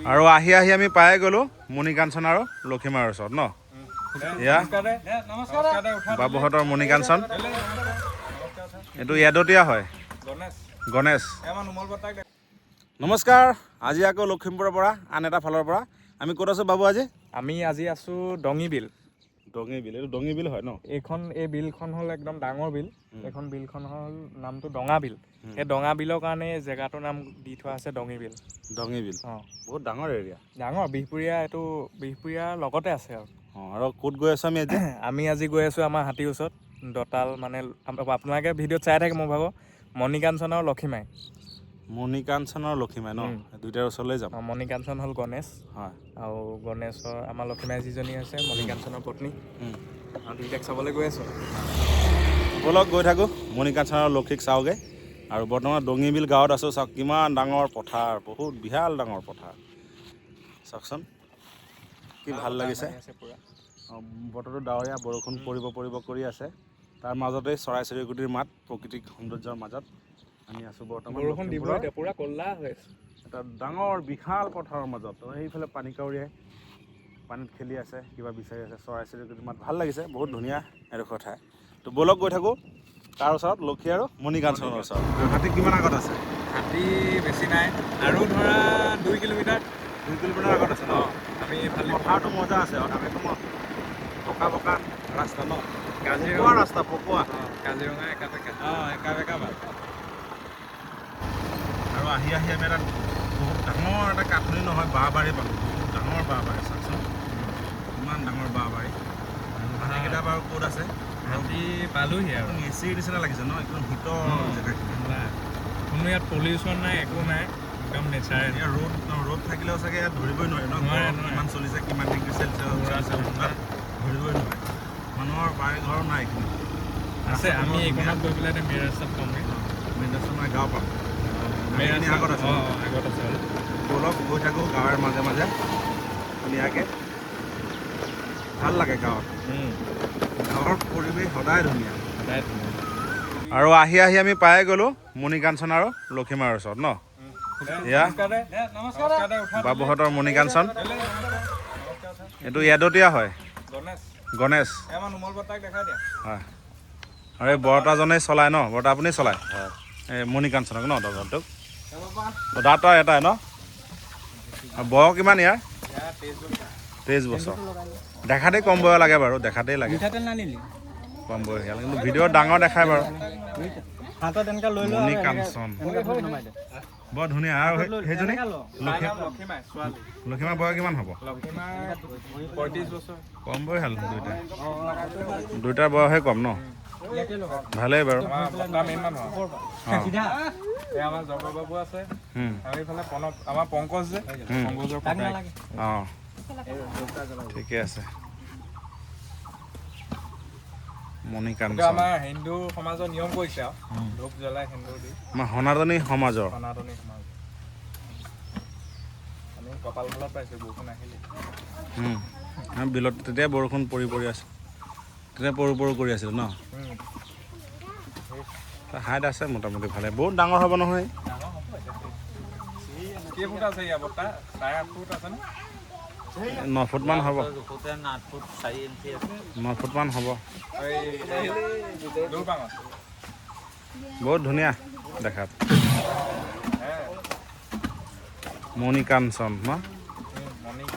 আৰু আহি আহি আমি পাই গ'লো মণিকাঞ্চন আৰু লক্ষীমাৰ ওচৰত ন এয়া বাবুহঁতৰ মণিকাঞ্চন এইটো ইয়াদতীয়া হয় গণেশ নমস্কাৰ আজি আকৌ লখিমপুৰৰ পৰা আন এটা ফালৰ পৰা আমি ক'ত আছো বাবু আজি আমি আজি আছো ডঙিবিল এইটো ডঙিবিল হয় ন এই বিলখন হ'ল একদম ডাঙৰ বিল এখন বিলখন হ'ল নামটো ডঙা বিল সেই ডঙা বিলৰ কাৰণে জেগাটোৰ নাম দি থোৱা আছে ডঙিবিল বহুত ডাঙৰ এৰিয়া ডাঙৰ বিহপুৰীয়াৰ লগতে আছে আৰু ক'ত গৈ আছো আমি আজি আমি আজি গৈ আছো আমাৰ হাতীৰ ওচৰত দতাল মানে আপোনালোকে ভিডিঅ'ত চাই থাকে মই ভাবো মণিকাঞ্চন আৰু লক্ষীমাই ন দুইটাৰ ওচৰলৈ যাম মণিকাঞ্চন হ'ল গণেশ হয় আৰু গণেশৰ আমাৰ লক্ষীমাই যিজনী আছে মণিকাঞ্চনৰ পত্নী আৰু দুইটাক চাবলৈ গৈ আছো ব'লক গৈ থাকোঁ মণিকাঞ্চন আৰু লক্ষীক চাওঁগৈ আৰু বৰ্তমান ডঙিবিল গাঁৱত আছোঁ চাওক কিমান ডাঙৰ পথাৰ বহুত বিশাল ডাঙৰ পথাৰ চাওকচোন কি ভাল লাগিছে বতৰটো ডাৱৰীয়া বৰষুণ পৰিব কৰি আছে তাৰ মাজতেই চৰাই চিৰিকটিৰ মাত প্ৰাকৃতিক সৌন্দৰ্যৰ মাজত আমি আছোঁ বৰ্তমান বৰষুণ দিব এতিয়া পুৰা ক'লা হৈ আছে এটা ডাঙৰ বিশাল পথাৰৰ মাজত সেইফালে পানী কাউৰীয়ে পানীত খেলি আছে কিবা বিচাৰি আছে চৰাই চিৰিকটিৰ মাত ভাল লাগিছে বহুত ধুনীয়া এডোখৰ ঠাই তো ব'লক গৈ থাকোঁ তাৰ ওচৰত লক্ষী আৰু মণিকাঞ্চনৰ ওচৰত হাতী কিমান আগত আছে হাতী বেছি নাই আৰু ধৰা 2 কিলোমিটাৰ আগত আছে ন আমি এইফালে পথাৰটো মজা আছে পকা ৰাস্তা ন কাজিৰঙা ৰাস্তা পকোৱা কাজিৰঙা একা বেকা আৰু আহি আহি আমি এটা বহুত ডাঙৰ এটা কাঠনি নহয় বাঁহবাৰী পালোঁ বহুত ডাঙৰ বাঁহবাৰী চাওকচোন ইমান ডাঙৰ বাঁহবাৰী হাতীকেইটা বাৰু ক'ত আছে হাতী পালোহি আৰু এচিৰ নিচিনা লাগিছে ন একদম শীতল জেগাখিনি কোনো ইয়াত পলিউশ্যন নাই একো নাই একদম নেচাৰেল ৰ'দ থাকিলেও চাগে ইয়াত ধৰিবই নোৱাৰে ন কিমান চলিছে কিমান ডিগ্ৰী চেলচিয়াছ ধৰিবই নোৱাৰে মানুহৰ বাৰী ঘৰো নাই এইখিনি আছে আমি এইখনত গৈ পেলাই এতিয়া মেইন ৰাস্তাত পামগৈ মেইন ৰাস্তা মই গাঁও পাম আগত আছে অলপ গৈ থাকোঁ গাঁৱৰ মাজে মাজে ধুনীয়াকৈ ভাল লাগে গাঁৱত গাঁৱৰ পৰিৱেশ সদায় ধুনীয়া আৰু আহি আহি আমি পাই গ'লো মণিকাঞ্চন আৰু লক্ষীমাৰ ওচৰত ন এয়া বাবুহঁতৰ মণিকাঞ্চন এইটো ইয়াদতীয়া হয় গণেশ হয় আৰু এই বৰতাজনেই চলায় ন বৰতা আপুনি চলায় এই মণিকাঞ্চনক ন দাদাটোক দাঁত এটাই ন বয়স কিমান ইয়াৰ 23 বছৰ দেখাতেই কম বয়স লাগে বাৰু দেখাতেই লাগে কম বয়সীয়াল কিন্তু ভিডিঅ'ত ডাঙৰ দেখায় বাৰু মণিকাঞ্চন বৰ ধুনীয়া আৰু সেইজনী লক্ষীমাৰ বয়স কিমান হ'ব কম বয়সীয়াল দুইটাৰ বয়সে কম ন ভালেই বাৰু আমাৰ জগবাবু আছে আমাৰ পংকজ যে অঁ ঠিকে আছে মণিকাঞ্চন আমাৰ হিন্দু সমাজৰ নিয়ম কৰিছে আৰু ধূপ জ্বলাই সেন্দুৰ দি আমাৰ সনাতনী সমাজৰ আমি কপাল ভালত পাইছোঁ বৰষুণ আহিলে বিলত তেতিয়া বৰষুণ পৰি আছে তেতিয়া পৰু কৰি আছিল ন হাইট আছে মোটামুটি ভালে বহুত ডাঙৰ হ'ব নহয় কেইফুট আছে ইয়াৰ বৰ্তা 8.5 ফুট আছেনে 9 ফুটমান হ'ব 9 ফুটমান হ'ব বহুত ধুনীয়া দেখাত মণিকাঞ্চন ন মণি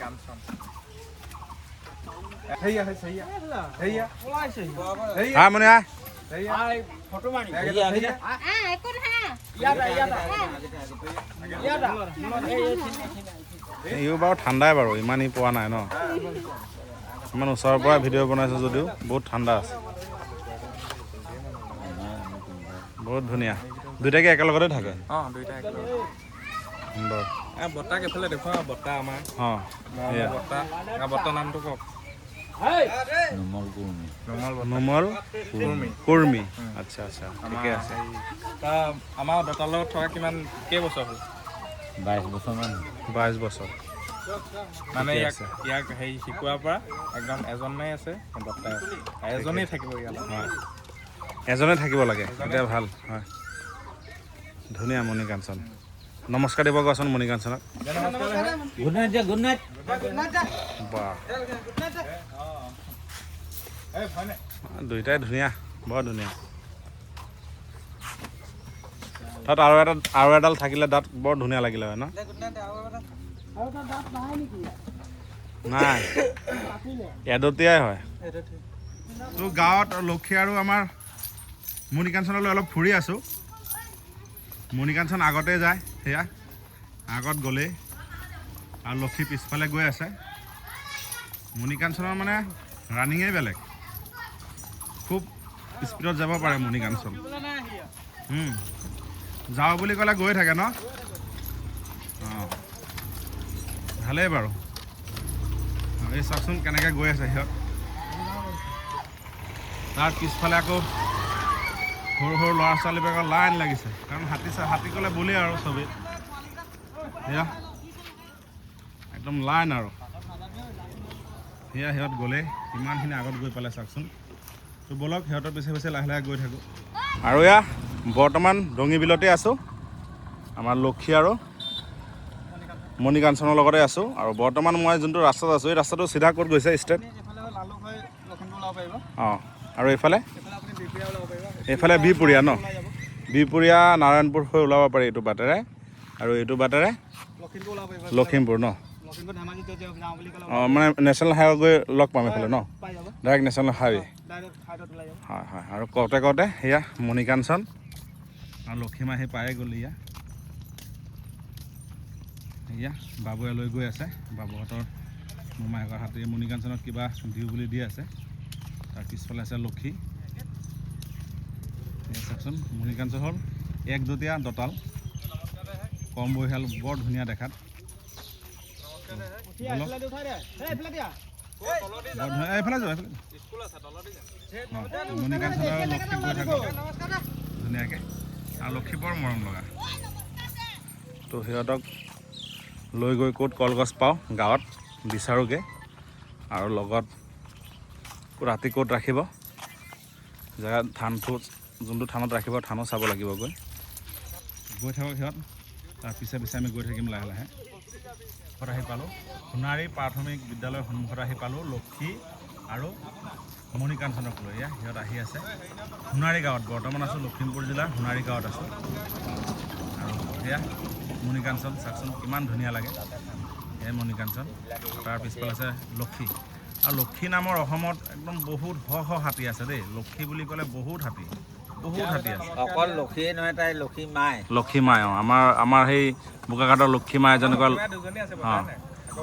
ইও বাৰু ঠাণ্ডাই বাৰু ইমান পোৱা নাই ন ইমান ওচৰৰ পৰা ভিডিঅ' বনাইছোঁ যদিও বহুত ঠাণ্ডা আছে বহুত ধুনীয়া দুইটাকে একেলগতে থাকে সুন্দৰ বৰ্তাক এফালে দেখুৱা বৰ্তা আমাৰ বৰ্তা নামটো কওক নোমল কুৰ্মী আচ্ছা ঠিকে আছে আমাৰ দতাৰ লগত থকা কেইবছৰ হ'ল 22 বছৰ মানে ইয়াক হেৰি শিকোৱাৰ পৰা একদম এজনেই আছে বৰ্তাই এজনেই থাকিব ইয়াত এজনে থাকিব লাগে তেতিয়া ভাল হয় ধুনীয়া মণিকাঞ্চন নমস্কাৰ দিব কোৱাচোন মণিকাঞ্চনক। গুড নাইট গুড নাইট বাহ দুইটাই ধুনীয়া, বৰ ধুনীয়া। তাত আৰু এডাল থাকিলে তাত বৰ ধুনীয়া লাগিলে হয় ন? নাই এডতীয়াই হয়। তো গাঁৱত লক্ষী আৰু আমাৰ মণিকাঞ্চনলৈ অলপ ফুৰি আছোঁ। মণিকাঞ্চন আগতে যায়, সেয়া আগত গ'লেই, আৰু লক্ষী পিছফালে গৈ আছে। মণিকাঞ্চনৰ মানে ৰানিঙেই বেলেগ, খুব স্পীডত যাব পাৰে মণিকাঞ্চন। যাওঁ বুলি ক'লে গৈ থাকে ন? অঁ ভালেই বাৰু। এই চাওকচোন কেনেকৈ গৈ আছে সিহঁত। তাৰ পিছফালে আকৌ সৰু সৰু ল'ৰা ছোৱালীবিলাকৰ লাইন লাগিছে, কাৰণ হাতী ক'লে বলেই আৰু চবেই সেয়া একদম লাইন আৰু সেয়া সিহঁত গ'লেই ইমানখিনি আগত গৈ পালে চাওকচোন। তো ব'লক সিহঁতৰ পিছে পিছে লাহে লাহে গৈ থাকোঁ। আৰু এয়া বৰ্তমান ডঙি বিলতে আছোঁ, আমাৰ লক্ষী আৰু মণিকাঞ্চনৰ লগতে আছোঁ। আৰু বৰ্তমান মই যোনটো ৰাস্তাত আছোঁ, এই ৰাস্তাটো চিধা ক'ত গৈছে ষ্ট্ৰেট? অঁ আৰু এইফালে বিহপুৰীয়া ন? বিহপুৰীয়া নাৰায়ণপুৰ হৈ ওলাব পাৰি এইটো বাটেৰে, আৰু এইটো বাটেৰে লখিমপুৰ ন? অঁ মানে নেশ্যনেল হাইৱে গৈ লগ পাম এইফালে ন? Direct national highway. হয় হয়। আৰু কওঁতে কওঁতে সেয়া মণিকাঞ্চন আৰু লক্ষীমা সেই পায়ে গ'ল। এয়া বাবুৱে লৈ গৈ আছে, বাবুহঁতৰ মোমায়েকৰ হাতেৰে মণিকাঞ্চনক কিবা দিওঁ বুলি দি আছে। তাৰ পিছফালে আছে লক্ষী। চাওকচোন মণিকাঞ্চন হ'ল একদতীয়া দঁতাল, কম বয়সীয়াল, বৰ ধুনীয়া দেখাত। এইফালে যোৱা মণিকাঞ্চন আৰু লক্ষী গৈ থাকোঁ ধুনীয়াকৈ, আৰু লক্ষী বৰ মৰম লগা। তো সিহঁতক লৈ গৈ ক'ত কলগছ পাওঁ গাঁৱত বিচাৰোঁগৈ, আৰু লগত ৰাতি ক'ত ৰাখিব জেগাত, ধানটো যোনটো থানত ৰাখিব থানো চাব লাগিব। গৈ থাকক সিহঁত, তাৰ পিছে পিছে আমি গৈ থাকিম লাহে লাহে। ঘৰত আহি পালোঁ, সোণাৰী প্ৰাথমিক বিদ্যালয়ৰ সন্মুখত আহি পালোঁ লক্ষী আৰু মণিকাঞ্চনক লৈ। সিহঁত আহি আছে সোণাৰী গাঁৱত। বৰ্তমান আছোঁ লখিমপুৰ জিলাৰ সোণাৰী গাঁৱত আছোঁ। আৰু সেয়া মণিকাঞ্চন চাওকচোন কিমান ধুনীয়া লাগে, সেয়া মণিকাঞ্চন। তাৰ পিছফালে আছে লক্ষী। আৰু লক্ষী নামৰ অসমত একদম বহুত শ হাতী আছে দেই। লক্ষী বুলি ক'লে বহুত হাতী আছে। অকল লক্ষীয়ে নহয়, তাই লক্ষী মাই। লক্ষী মাই, অঁ আমাৰ সেই বোকাঘাটৰ লক্ষী মাই যেনেকুৱা, অঁ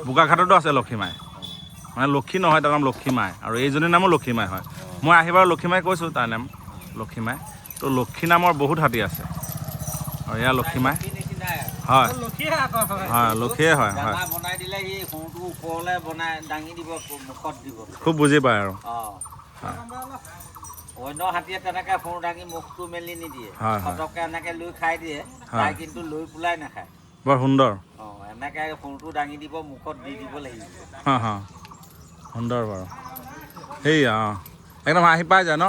বোকাঘাটতো আছে লক্ষী মাই, মানে লক্ষী নহয় তাৰ নাম লক্ষী মাই, আৰু এইজনীৰ নামো লক্ষী মাই হয়। মই আহিবাৰ লক্ষী মাই কৈছোঁ, তাৰ নাম লক্ষী মাই। তো লক্ষী নামৰ বহুত হাতী আছে, আৰু এয়া লক্ষী মাই। হয় হয় লক্ষীয়ে হয় হয়। বনাই দিলে সি সোঁটো ওপৰলৈ বনাই দাঙি দিব, মুখত দিব, খুব বুজি পায় আৰু। অন্য হাতীয়ে তেনেকৈ সোঁ দাঙি মুখটো মেলি নিদিয়ে, হয় ফটককৈ এনেকৈ লৈ খাই দিয়ে, তাই কিন্তু লৈ পেলাই নাখায়। বৰ সুন্দৰ। অঁ এনেকৈ সোঁটো দাঙি দিব, মুখত দি দিব লাগিব। সুন্দৰ বাৰু সেইয়া। অঁ একদম আহি পাই যায় ন?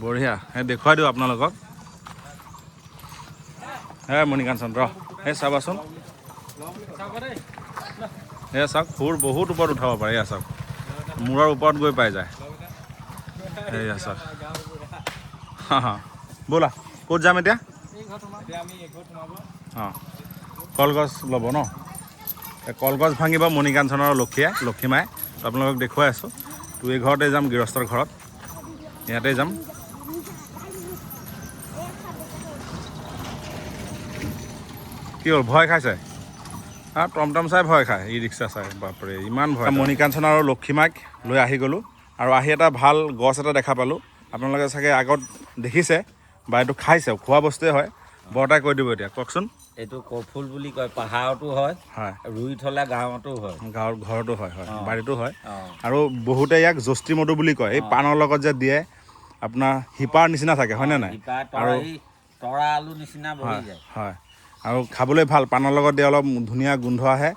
বঢ়িয়া। সেই দেখুৱাই দিওঁ আপোনালোকক। হে মণিকাঞ্চন ৰ সেই চাবাচোন, সেয়া চাওক, সুৰ বহুত ওপৰত উঠাব পাৰে। এয়া চাওক, মূৰৰ ওপৰত গৈ পাই যায়। সেয়া চাওক, ব'লা ক'ত যাম এতিয়া? অঁ কলগছ ল'ব ন? কলগছ ভাঙিব মণিকাঞ্চনৰ লক্ষীমাই। তো আপোনালোকক দেখুৱাই আছোঁ। তো এই ঘৰতে যাম, গৃহস্থৰ ঘৰত, ইয়াতে যাম। কি হ'ল, ভয় খাইছে? টমটম চাই ভয় খায়, ই ৰিক্সা চাই, বাপৰে ইমান ভয়। মণিকাঞ্চন আৰু লক্ষীমাক লৈ আহি গ'লোঁ, আৰু আহি এটা ভাল গছ এটা দেখা পালোঁ। আপোনালোকে চাগে আগত দেখিছে বা এইটো খাইছে, খোৱা বস্তুৱে হয়। বৰতাই কৈ দিব এতিয়া, কওকচোন। এইটো কফুল বুলি কয়, পাহাৰতো হয়, ৰুই থ'লে গাঁৱতো হয়, ঘৰতো হয়, বাৰীতো হয়। আৰু বহুতে ইয়াক জষ্টি মধু বুলি কয়। এই পাণৰ লগত যে দিয়ে, আপোনাৰ শিপাৰ নিচিনা থাকে, হয়নে নাই? আৰু তৰা আলু নিচিনা বহি যায়। হয়, আৰু খাবলৈ ভাল, পাণৰ লগত দিয়ে, অলপ ধুনীয়া গোন্ধ আহে,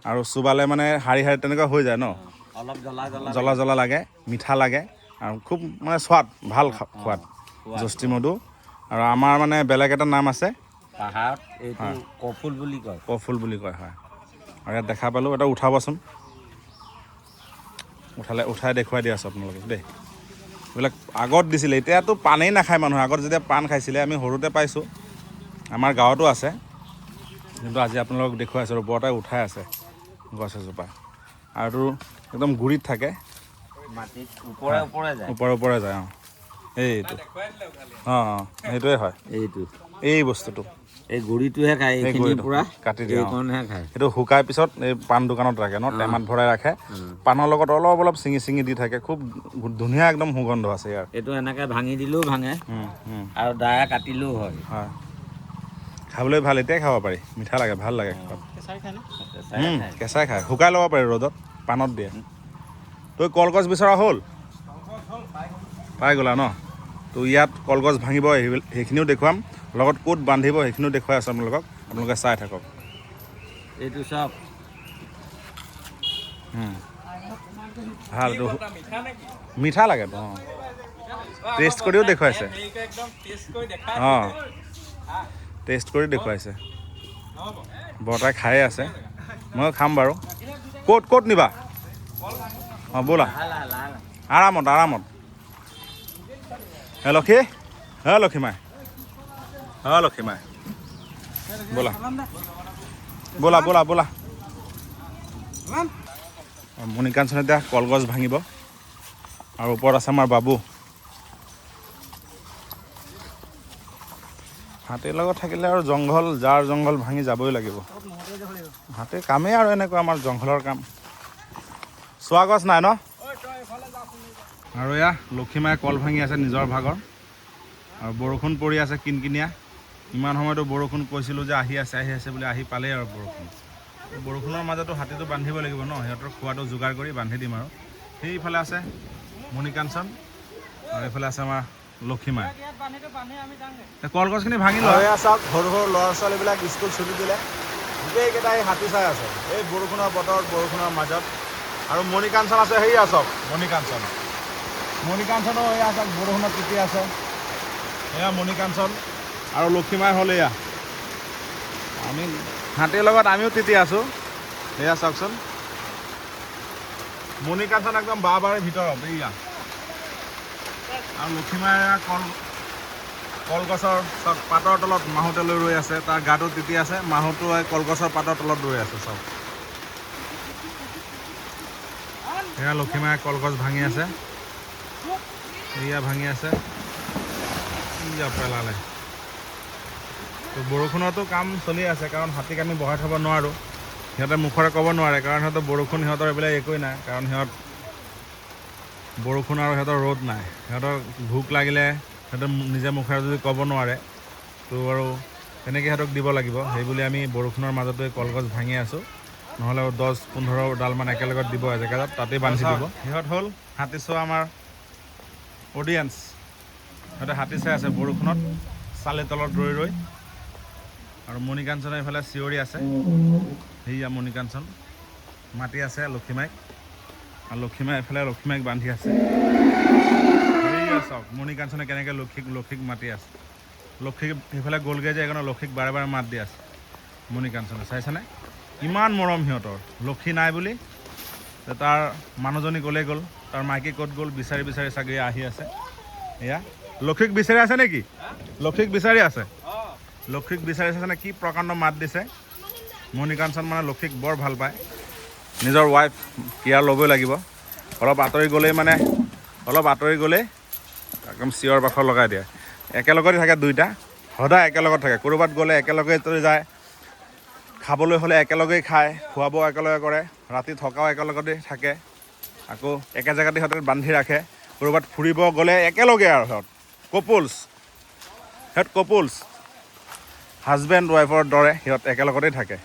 আৰু চুবালে মানে শাৰী শাৰী তেনেকুৱা হৈ যায় ন? অলপ জ্বলা জ্বলা লাগে, মিঠা লাগে, আৰু খুব মানে সোৱাদ, ভাল সোৱাদ জষ্টি মধু। আৰু আমাৰ মানে বেলেগ এটা নাম আছে, পাহাৰত এইটো কফুল বুলি কয়। কফুল বুলি কয়, হয়। আৰু ইয়াত দেখা পালোঁ, এটা উঠাবচোন, উঠাই দেখুৱাই দিয়া আছোঁ আপোনালোকে দেই। এইবিলাক আগত দিছিলে, এতিয়াতো পানেই নাখায় মানুহে। আগত যেতিয়া পাণ খাইছিলে আমি সৰুতে পাইছোঁ, আমাৰ গাঁৱতো আছে, কিন্তু আজি আপোনালোকক দেখুৱাই আছোঁ। বৰতাই উঠাই আছে গছ এজোপা, আৰু একদম গুৰিত থাকে, মাটিত ওপৰে যায়, ওপৰে যায়। অঁ, এইটো অঁ সেইটোৱে হয়, এই বস্তুটো, এই গুৰিটোহে খায়, এইখিনি পুৰা কাটি দিয়ে, এইকণহে খায়। সেইটো শুকাই পিছত এই পাণ দোকানত ৰাখে ন, টেমাত ভৰাই ৰাখে, পাণৰ লগত অলপ ছিঙি দি থাকে। খুব ধুনীয়া একদম সুগন্ধ আছে ইয়াৰ। এইটো এনেকৈ ভাঙি দিলেও ভাঙে, আৰু দায়া কাটিলেও হয়। হয়, খাবলৈ ভাল, এতিয়াই খাব পাৰি, মিঠা লাগে, ভাল লাগে। কেঁচাই খায়, শুকাই ল'ব পাৰি ৰ'দত, পাণত দিয়ে। তই কলগছ বিচৰা হ'ল? পাই গ'লা ন? তো ইয়াত কলগছ ভাঙিব, সেইখিনিও দেখুৱাম, লগত ক'ত বান্ধিব সেইখিনিও দেখুৱাই আছোঁ আপোনালোকে চাই থাকক। এইটো চাওক, ভাল, মিঠা লাগে। অঁ, টেষ্ট কৰিও দেখুৱাইছে। অঁ, টেষ্ট কৰি দেখুৱাইছে, বৰতাই খায়ে আছে, ময়ো খাম বাৰু। ক'ত নিবা? অঁ, ব'লা, আৰামত। লক্ষীমাই, ব'লা। মণিকাঞ্চন এতিয়া কলগছ ভাঙিব, আৰু ওপৰত আছে আমাৰ বাবু। হাতীৰ লগত থাকিলে আৰু জাৰ জংঘল ভাঙি যাবই লাগিব। হাতীৰ কামেই আৰু এনেকুৱা, আমাৰ জংঘলৰ কাম। চোৱা গছ নাই ন? আৰু এয়া লক্ষীমাই কল ভাঙি আছে নিজৰ ভাগৰ, আৰু বৰষুণ পৰি আছে কিনকিনীয়া। ইমান সময়তো বৰষুণ কৈছিলোঁ যে আহি আছে বুলি, আহি পালেই আৰু বৰষুণৰ মাজতো হাতীটো বান্ধিব লাগিব ন, সিহঁতৰ খোৱাটো যোগাৰ কৰি বান্ধি দিম। আৰু সেইফালে আছে মণিকাঞ্চন, আৰু এইফালে আছে আমাৰ লক্ষীমাই। কলগছখিনি ভাঙি লয়। চাওক, সৰু ল'ৰা ছোৱালীবিলাক স্কুল ছুটি দিলে, গোটেইকেইটাই হাতী চাই আছে এই বৰষুণৰ বতৰত, বৰষুণৰ মাজত। আৰু মণিকাঞ্চন আছে, সেয়া চাওক, মণিকাঞ্চনো এয়া চাওক, বৰষুণত তিতি আছে। এয়া মণিকাঞ্চন, আৰু লক্ষীমাই হ'ল এয়া। আমি হাতীৰ লগত আমিও তিতি আছোঁ, এয়া চাওকচোন। মণিকাঞ্চন একদম বাৰে ভিতৰত এয়া, আৰু লক্ষীমাই কলগছৰ চাওক পাতৰ তলত মাহোতে লৈ ৰৈ আছে, তাৰ গাটো তিতি আছে, মাহোতো কলগছৰ পাতৰ তলত ৰৈ আছে। চাওক, এয়া লক্ষীমাই কলগছ ভাঙি আছে, এয়া ভাঙি আছে, পেলালে। তো বৰষুণতো কাম চলি আছে, কাৰণ হাতীক আমি বহাই থ'ব নোৱাৰোঁ। সিহঁতে মুখৰে ক'ব নোৱাৰে, কাৰণ সিহঁতৰ বৰষুণ, সিহঁতৰ এইবিলাক একোৱেই নাই, কাৰণ বৰষুণ আৰু সিহঁতৰ ৰ'দ নাই। সিহঁতৰ ভোক লাগিলে সিহঁতে নিজে মুখেৰে যদি ক'ব নোৱাৰে, তো আৰু তেনেকৈ সিহঁতক দিব লাগিব। সেইবুলি আমি বৰষুণৰ মাজতে কলগছ ভাঙি আছোঁ, নহ'লে 10-15 ডালমান একেলগত দিব এজেগাত, তাতেই বান্ধি দিব। সিহঁত হ'ল হাতী চোৱা আমাৰ অডিয়েঞ্চ। সিহঁতে হাতী চাই আছে বৰষুণত, চালি তলত ৰৈ। আৰু মণিকাঞ্চনে এইফালে চিঞৰি আছে, সেয়া মণিকাঞ্চন মাতি আছে লক্ষীমাইক, আৰু লক্ষীমাই এইফালে লক্ষীমাইক বান্ধি আছে। সেয়া চাওক, মণিকাঞ্চনে কেনেকৈ লক্ষীক মাতি আছে। লক্ষীক সেইফালে গ'লগৈ যে, এইকাৰণে লক্ষীক বাৰে মাত দি আছে মণিকাঞ্চনে। চাইছেনে ইমান মৰম সিহঁতৰ। লক্ষী নাই বুলি তাৰ মানুহজনী গ'ল, তাৰ মাইকী ক'ত গ'ল বিচাৰি চাগে আহি আছে। এয়া লক্ষীক বিচাৰি আছে নেকি? লক্ষীক বিচাৰি আছে নে? কি প্ৰকাণ্ড মাত দিছে। মণিকাঞ্চন মানে লক্ষীক বৰ ভাল পায়, নিজৰ ৱাইফ কেয়াৰ ল'বই লাগিব। অলপ আঁতৰি গ'লেই একদম চিঞৰ বাখৰ লগাই দিয়ে। একেলগতে থাকে দুইটা, সদায় একেলগত থাকে। ক'ৰবাত গ'লে একেলগে যায়, খাবলৈ হ'লে একেলগেই খায়, খোৱা বোৱা একেলগে কৰে, ৰাতি থকাও একেলগতে থাকে, আকৌ একে জেগাতে সিহঁতে বান্ধি ৰাখে। ক'ৰবাত ফুৰিব গ'লে একেলগে, আৰু সিহঁত কপলছ হাজবেণ্ড ৱাইফৰ দৰে সিহঁত একেলগতেই থাকে।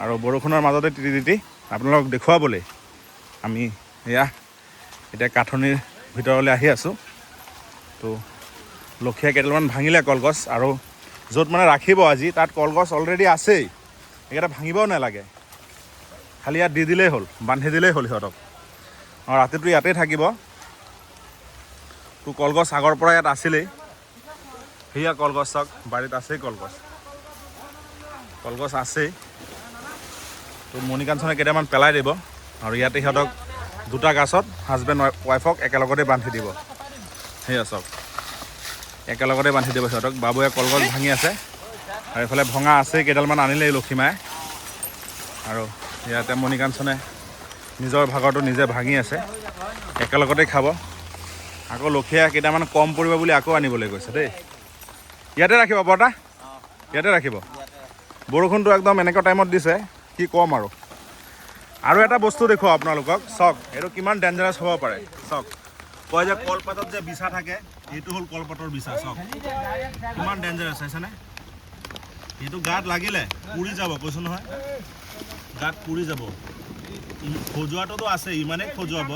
আৰু বৰষুণৰ মাজতে তিতি আপোনালোকক দেখুৱাবলৈ আমি এয়া এতিয়া কাঠনিৰ ভিতৰলৈ আহি আছোঁ। তো লক্ষীয়ে কেইডালমান ভাঙিলে কলগছ, আৰু য'ত মানে ৰাখিব আজি তাত কলগছ অলৰেডি আছেই, এইকেইটা ভাঙিবও নালাগে, খালি ইয়াত দি দিলেই হ'ল, বান্ধি দিলেই হ'ল সিহঁতক। আৰু ৰাতিটো ইয়াতেই থাকিব। তো কলগছ আগৰ পৰা ইয়াত আছিলেই, সেয়া কলগছ চাওক, বাৰীত আছেই কলগছ। কলগছ আছেই। তো মণিকাঞ্চনে কেইটামান পেলাই দিব আৰু ইয়াতে সিহঁতক দুটা গাছত হাজবেণ্ড ৱাইফক একেলগতে বান্ধি দিব। সেয়া চাওক, একেলগতে বান্ধি দিব সিহঁতক। বাবুৱে কলগছ ভাঙি আছে আৰু এইফালে ভঙা আছে কেইডালমান আনিলে লক্ষীমায়ে। আৰু ইয়াতে মণিকাঞ্চনে নিজৰ ভাগৰটো নিজে ভাঙি আছে, একেলগতে খাব। আকৌ লক্ষীয়ে কেইটামান কম পৰিব বুলি আকৌ আনিবলৈ কৈছে দেই। ইয়াতে ৰাখিব বৰ্তা, ইয়াতে ৰাখিব। বৰষুণটো একদম এনেকুৱা টাইমত দিছে, কি ক'ম আৰু। আৰু এটা বস্তু দেখুৱাওঁ আপোনালোকক, চাওক এইটো কিমান ডেঞ্জাৰাছ হ'ব পাৰে। চাওক, কয় যে কলপাতত যে বিছা থাকে, এইটো হ'ল কলপাতৰ বিছা। চাওক কিমান ডেঞ্জাৰাছ চাইছেনে? এইটো গাত লাগিলে পুৰি যাব, কৈছোঁ নহয়, গাত পুৰি যাব। খজুৱাটোতো আছে, ইমানেই খজুৱাব,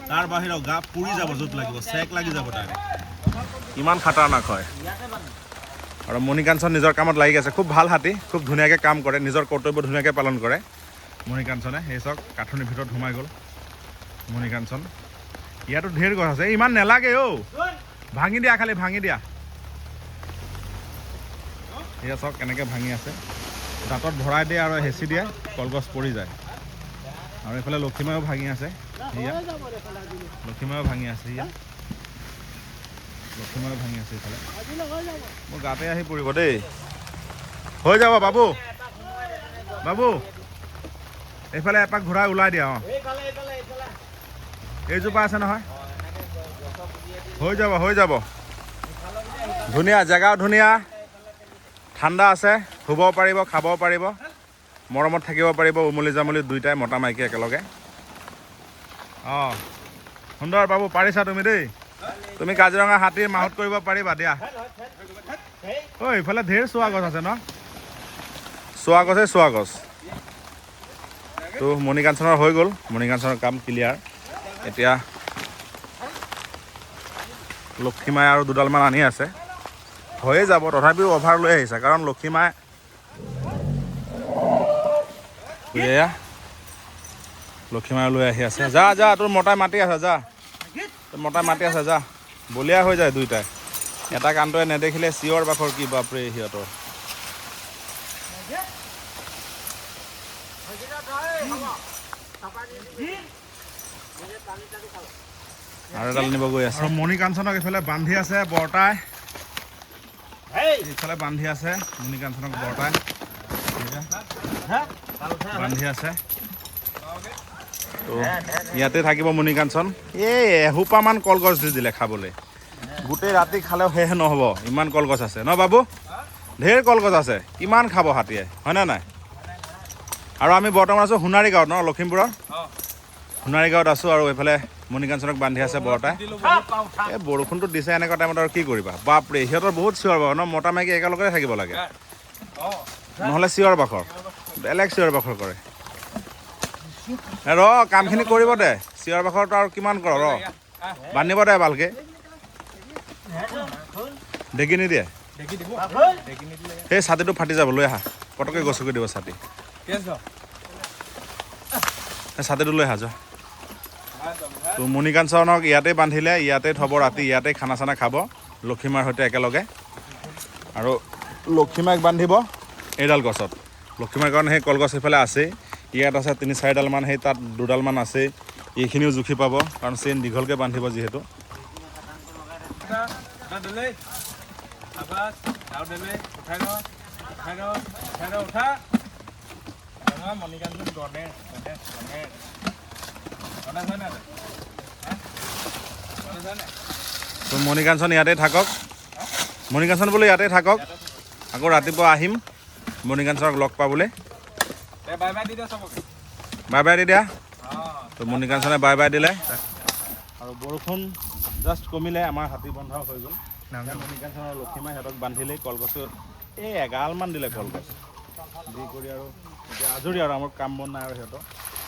তাৰ বাহিৰেও গা পুৰি যাব, য'ত লাগিব চেক লাগি যাব তাৰ। ইমান খাটাৰনাক হয়। আৰু মণিকাঞ্চন নিজৰ কামত লাগি আছে। খুব ভাল হাতী, খুব ধুনীয়াকৈ কাম কৰে, নিজৰ কৰ্তব্য ধুনীয়াকৈ পালন কৰে মণিকাঞ্চনে। সেই চাওক কাঠনিৰ ভিতৰত সোমাই গ'ল মণিকাঞ্চন। ইয়াতো ঢেৰ গছ আছে, ইমান নেলাগে অ', ভাঙি দিয়া, খালি ভাঙি দিয়া। এয়া চাওক কেনেকৈ ভাঙি আছে, দাঁতত ভৰাই দিয়ে আৰু হেঁচি দিয়ে, কলগছ পৰি যায়। আৰু এইফালে লক্ষীমায়ো ভাঙি আছে, ইয়া লক্ষীমায়ো ভাঙি আছে, ইয়া লক্ষীমায়ো ভাঙি আছে। এইফালে মোৰ গাতে আহি পৰিব দেই। হৈ যাব বাবু, বাবু এইফালে এপাক ঘূৰাই ওলাই দিয়া। অঁ এইজোপা আছে নহয়, হৈ যাব, হৈ যাব। ধুনীয়া জেগাও ধুনীয়া, ঠাণ্ডা আছে, শুব পাৰিব, খাব পাৰিব, মৰমত থাকিব পাৰিব, উমলি জামলি দুইটাই মতা মাইকী একেলগে। অঁ সুন্দৰ বাবু, পাৰিছা তুমি দেই। তুমি কাজিৰঙা হাতীৰ মাহত কৰিব পাৰিবা দিয়া। ঐ ইফালে ঢেৰ চোৱা গছ আছে ন, চোৱা গছে চোৱা গছ। তো মণিকাঞ্চনৰ হৈ গ'ল, মণিকাঞ্চনৰ কাম ক্লিয়াৰ। এতিয়া লক্ষীমায়ে আৰু দুডালমান আনি আছে, হৈয়ে যাব। তথাপিও অভাৰ লৈ আহিছে, কাৰণ লক্ষীমায়ে লক্ষীমায়ে লৈ আহি আছে। যা যা, তোৰ মতাই মাতি আছে, যা তোৰ মতাই মাতি আছে, যা। বলিয়া হৈ যায় দুইটাই, এটা কাণটোৱে নেদেখিলে চিঞৰ বাখৰ, কি বাপৰে সিহঁতৰ। আৰু এডাল নিব গৈ আছে। মণিকাঞ্চনক এইফালে বান্ধি আছে বৰ্তাই, এইফালে বান্ধি আছে মণিকাঞ্চনক বৰ্তাই, বান্ধি আছে। তো ইয়াতে থাকিব মণিকাঞ্চন। এই এসোপামান কলগছ দি দিলে খাবলৈ, গোটেই ৰাতি খালেও শেষ নহ'ব, ইমান কলগছ আছে ন বাবু, ঢেৰ কলগছ আছে, কিমান খাব হাতীয়ে, হয়নে নাই? আৰু আমি বৰ্তমান আছোঁ সোণাৰী গাঁৱত ন, লখিমপুৰৰ সোণাৰী গাঁৱত আছোঁ। আৰু এইফালে মণিকাঞ্চনক বান্ধি আছে বৰ্তাই। এই বৰষুণটো দিছে এনেকুৱা টাইমত আৰু কি কৰিবা, বাপৰে সিহঁতৰ বহুত চিঞৰ বাখৰ ন, মতা মাইকী একেলগে থাকিব লাগে, নহ'লে চিঞৰ বাখৰ, বেলেগ চিঞৰ বাখৰ কৰে। ৰ কামখিনি কৰিব দে, চিঞৰ বাখৰটো আৰু কিমান কৰ, ৰ বান্ধিব দে ভালকৈ। ঢেঁকী নিদিয়ে, সেই ছাতিটো ফাটি যাব, লৈ আহা পটককৈ গছকি দিব ছাতি, সেই ছাতিটো লৈ আহা যোৱা। তো মণিকাঞ্চনক ইয়াতে বান্ধিলে, ইয়াতে থ'ব ৰাতি, ইয়াতে খানা চানা খাব লক্ষীমাৰ সৈতে একেলগে। আৰু লক্ষীমাক বান্ধিব এইডাল গছত, লক্ষীমাৰ কাৰণে সেই কলগছ সেইফালে আছেই, ইয়াত আছে ৩-৪ডালমান, সেই তাত দুডালমান আছেই, এইখিনিও জুখি পাব, কাৰণ চেইন দীঘলকৈ বান্ধিব যিহেতু। তো মণিকাঞ্চন ইয়াতে থাকক, মণিকাঞ্চন বোলে ইয়াতে থাকক, আকৌ ৰাতিপুৱা আহিম মণিকাঞ্চনক লগ পাবলৈ। বাই বাই দি দিয়া। তো মণিকাঞ্চনে বাই বাই দিলে, আৰু বৰষুণ জাষ্ট কমিলে আমাৰ হাতী বন্ধাও হৈ গ'ল। মণিকাঞ্চনৰ লক্ষীমাই সিহঁতক বান্ধিলেই, কলগছত এই এগালমান দিলে কলগছ দি কৰি, আৰু এতিয়া আজৰি আৰু আমাৰ কাম বন নাই। আৰু সিহঁতৰ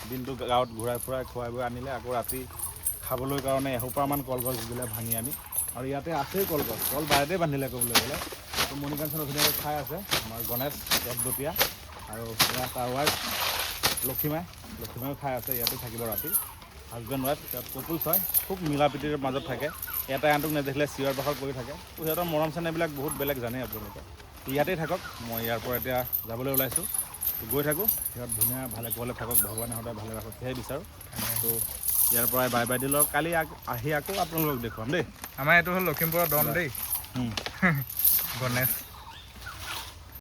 দিনটো গাঁৱত ঘূৰাই ফুৰাই খুৱাই বুৱাই আনিলে, আকৌ ৰাতি খাবলৈ কাৰণে এসোপামান কলগছ দিলে ভাঙি আনি। আৰু ইয়াতে আছেই কলগছ, কল বাৰীতে বান্ধিলে ক'বলৈ গ'লে। তো মণিকাঞ্চনৰ ধুনীয়াকৈ খাই আছে আমাৰ গণেশ একদতীয়া, আৰু তাৰ ৱাইফ লক্ষীমায়ো খাই আছে, ইয়াতে থাকিব ৰাতি। হাজবেণ্ড ৱাইফ সিহঁত কপুলছ হয়, খুব মিলা প্ৰীতিৰ মাজত থাকে, এটা আনটোক নেদেখিলে চিঞৰ বাখৰ কৰি থাকে। তো সিহঁতৰ মৰম চেনেহবিলাক বহুত বেলেগ, জানেই আপোনালোকে। ইয়াতেই থাকক মই ইয়াৰ পৰা এতিয়া যাবলৈ ওলাইছোঁ গৈ থাকোঁ সিহঁত ধুনীয়া ভালে কুশলে থাকক ভগৱানে সদায় ভালে ৰাখক সেয়াই বিচাৰোঁ তো ইয়াৰ পৰাই বাই বাই দিলোঁ কালি আহি আকৌ আপোনালোকক দেখুৱাম দেই আমাৰ এইটো হ'ল লখিমপুৰৰ ডন দেই গণেশ